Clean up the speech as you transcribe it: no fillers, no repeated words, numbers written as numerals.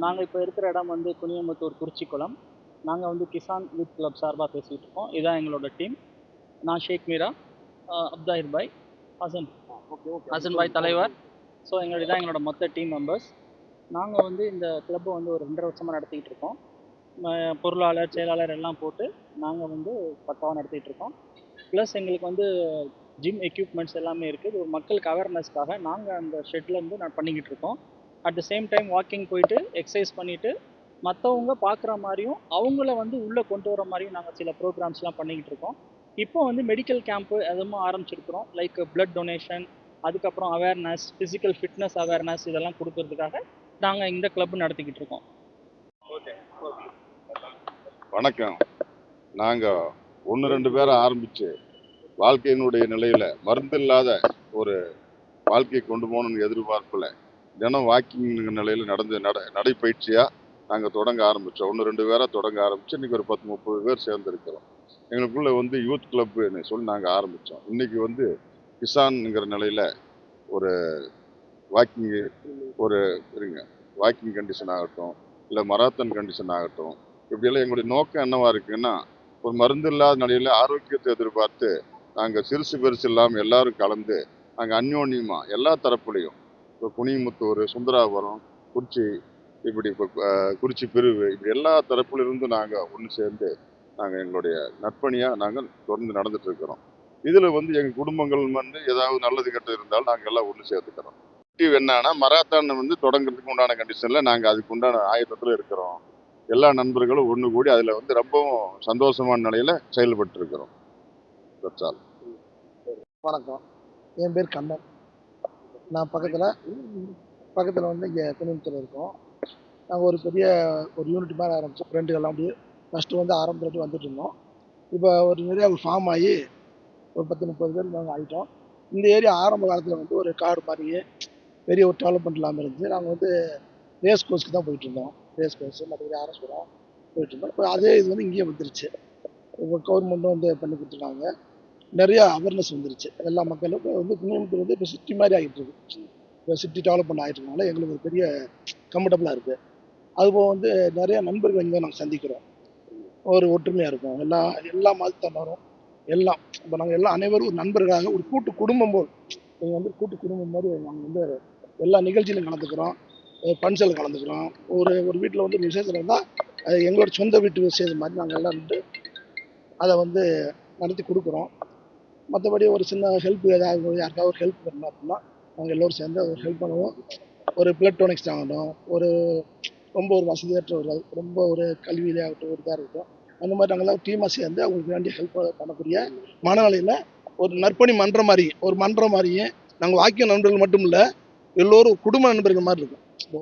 நாங்கள் இப்போ இருக்கிற இடம் வந்து குனியமுத்தூர் குறிச்சிக்குளம். நாங்கள் வந்து கிசான் யூத் கிளப் சார்பாக பேசிகிட்டு இருக்கோம். இதான் எங்களோட டீம். நான் ஷேக் மீரா, அப்தாஹிர் பாய், ஹசன் ஹசன் பாய் தலைவர். ஸோ இதான் எங்களோட மொத்த டீம் மெம்பர்ஸ். நாங்கள் வந்து இந்த கிளப்பை வந்து ஒரு 2.5 வருஷமாக நடத்திக்கிட்டு இருக்கோம். பொருளாளர், செயலாளர் எல்லாம் போட்டு நாங்கள் வந்து பக்காவாக நடத்திட்டு இருக்கோம். ப்ளஸ் எங்களுக்கு வந்து ஜிம் எக்யூப்மெண்ட்ஸ் எல்லாமே இருக்குது. ஒரு மக்களுக்கு அவேர்னஸ்க்காக நாங்கள் அந்த ஷெட்லேருந்து பண்ணிக்கிட்டு இருக்கோம். At the same time walking போயிட்டு எக்ஸசைஸ் பண்ணிவிட்டு மற்றவங்க பார்க்குற மாதிரியும் அவங்கள வந்து உள்ளே கொண்டு வர மாதிரியும் நாங்கள் சில ப்ரோக்ராம்ஸ்லாம் பண்ணிக்கிட்டு இருக்கோம். இப்போ வந்து மெடிக்கல் கேம்ப்பு அதுவும் ஆரம்பிச்சிருக்கிறோம். லைக் பிளட் டொனேஷன், அதுக்கப்புறம் அவேர்னஸ், ஃபிசிக்கல் ஃபிட்னஸ் அவேர்னஸ் இதெல்லாம் கொடுக்கறதுக்காக நாங்கள் இந்த கிளப் நடத்திக்கிட்டு இருக்கோம். வணக்கம். நாங்கள் 1-2 பேரை ஆரம்பித்து வாழ்க்கையினுடைய நிலையில் மருந்தில்லாத ஒரு வாழ்க்கையை கொண்டு போகணுன்னு எதிர்பார்ப்பில் தினம் வாக்கிங் நிலையில் நடைப்பயிற்சியாக நாங்கள் தொடங்க ஆரம்பித்தோம். 1-2 பேரை தொடங்க ஆரம்பித்து இன்றைக்கி ஒரு 10-30 பேர் சேர்ந்துருக்கிறோம். எங்களுக்குள்ளே வந்து யூத் கிளப்புன்னு சொல்லி நாங்கள் ஆரம்பித்தோம். இன்றைக்கி வந்து கிசான்ங்கிற நிலையில் ஒரு வாக்கிங்கு ஒரு வாக்கிங் கண்டிஷன் ஆகட்டும், இல்லை மராத்தன் கண்டிஷன் ஆகட்டும், இப்படியெல்லாம் எங்களுடைய நோக்கம் என்னவா இருக்குன்னா, ஒரு மருந்து இல்லாத நிலையில் ஆரோக்கியத்தை எதிர்பார்த்து நாங்கள் சிறுசு பெருசு இல்லாமல் எல்லாரும் கலந்து நாங்கள் அந்யோன்யமாக எல்லா தரப்புலையும் இப்போ குனிமுத்தூர், சுந்தராபுரம், குறிச்சி, இப்படி இப்போ குறிச்சி பிரிவு, இப்படி எல்லா தரப்புலிருந்து நாங்கள் ஒன்று சேர்ந்து நாங்கள் எங்களுடைய நற்பணியாக நாங்கள் தொடர்ந்து நடந்துட்டு இருக்கிறோம். இதில் வந்து எங்கள் குடும்பங்கள் வந்து ஏதாவது நல்லது கெட்டது இருந்தாலும் நாங்கள் எல்லாம் ஒன்று சேர்த்துக்கிறோம். என்னன்னா மராத்தான் வந்து தொடங்குறதுக்கு உண்டான கண்டிஷனில் நாங்கள் அதுக்கு உண்டான ஆயத்தத்தில் இருக்கிறோம். எல்லா நண்பர்களும் ஒன்று கூடி அதில் வந்து ரொம்பவும் சந்தோஷமான நிலையில் செயல்பட்டு இருக்கிறோம். வணக்கம், என் பேர் கண்ணன். நான் பக்கத்தில் வந்து இங்கே குனிமுத்தூர் இருக்கோம். நாங்கள் ஒரு பெரிய யூனிட் மாதிரி ஆரம்பித்தோம். ஃப்ரெண்டுகள்லாம் அப்படியே ஃபஸ்ட்டு வந்து ஆரம்பத்தில் வந்துட்டு இருந்தோம். இப்போ ஒரு நிறைய ஃபார்ம் ஆகி ஒரு 10-30 பேர் நாங்கள் ஆகிட்டோம். இந்த ஏரியா ஆரம்ப காலத்தில் வந்து ஒரு காடு மாதிரியே பெரிய ஒரு டெவலப்மெண்ட் இல்லாமல் இருந்துச்சு. நாங்கள் வந்து ரேஸ் கோர்ஸ்க்கு தான் போயிட்டு இருந்தோம். ரேஸ் கோர்ஸ் மற்றபடி அரசுரம் போயிட்டு இருந்தோம். இப்போ அதே இது வந்து இங்கேயே வந்துருச்சு. இப்போ கவர்மெண்ட்டும் வந்து பண்ணி கொடுத்துருக்காங்க. நிறையா அவேர்னஸ் வந்துருச்சு. எல்லா மக்களும் இப்போ வந்து குனிமுத்தூர் வந்து இப்போ சிட்டி மாதிரி ஆகிட்டு இருக்கு. இப்போ சிட்டி டெவலப்மெண்ட் ஆகிட்டு இருக்கனால எங்களுக்கு ஒரு பெரிய கம்ஃபர்டபுளாக இருக்குது. அதுபோக வந்து நிறைய நண்பர்கள் இங்கே நாங்கள் சந்திக்கிறோம். ஒரு ஒற்றுமையாக இருக்கும். எல்லா மதத்தினரும் எல்லாம் இப்போ நாங்கள் எல்லாம் அனைவரும் ஒரு நண்பர்களாக ஒரு கூட்டு குடும்பம் போல் நீங்கள் வந்து கூட்டு குடும்பம் மாதிரி நாங்கள் வந்து எல்லா நிகழ்ச்சியிலும் கலந்துக்கிறோம். ஃபங்க்ஷனில் கலந்துக்கிறோம். ஒரு வீட்டில் வந்து விசேஷம் இருந்தால் அது எங்களோட சொந்த வீட்டு விசேஷம் மாதிரி நாங்கள் எல்லாம் வந்து அதை வந்து நடத்தி கொடுக்குறோம். மற்றபடி ஒரு சின்ன ஹெல்ப் ஏதாவது யாருக்காவது ஒரு ஹெல்ப் பண்ணணும் அப்படின்னா நாங்கள் எல்லோரும் சேர்ந்து ஒரு ஹெல்ப் பண்ணுவோம். ஒரு பிளட் டொனேஷன் ஆகட்டும், ரொம்ப ஒரு வசதியற்ற ரொம்ப ஒரு கல்வியிலே ஆகட்டும், ஒரு இதாக இருக்கட்டும், அந்த மாதிரி நாங்கள்லாம் டீமாக சேர்ந்து அவங்களுக்கு வேண்டிய ஹெல்ப் பண்ணக்கூடிய மனநிலையில் ஒரு நற்பணி மன்றம் மாதிரியும் நாங்கள் வாக்கிய நண்பர்கள் மட்டும் இல்லை, எல்லோரும் குடும்ப நண்பர்கள் மாதிரி இருக்கும்.